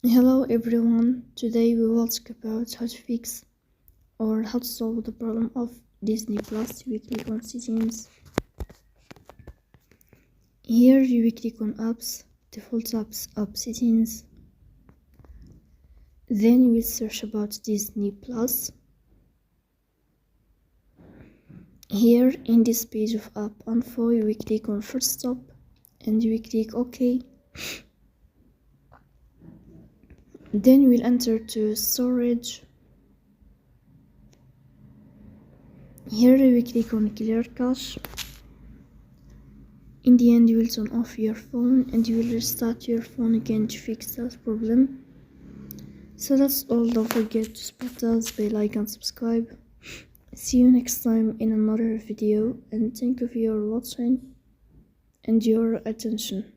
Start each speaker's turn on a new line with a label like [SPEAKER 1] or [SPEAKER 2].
[SPEAKER 1] Hello everyone, today we will talk about how to fix or how to solve the problem of Disney Plus weekly on settings. Here you will click on apps, default apps, app settings. Then you will search about Disney Plus. Here in this page of app info you will click on first stop and you will click OK. Then you will enter to storage. Here you will click on clear cache. In the end you will turn off your phone and you will restart your phone again to fix that problem. So that's all, don't forget to support us by like and subscribe. See you next time in another video and thank you for your watching and your attention.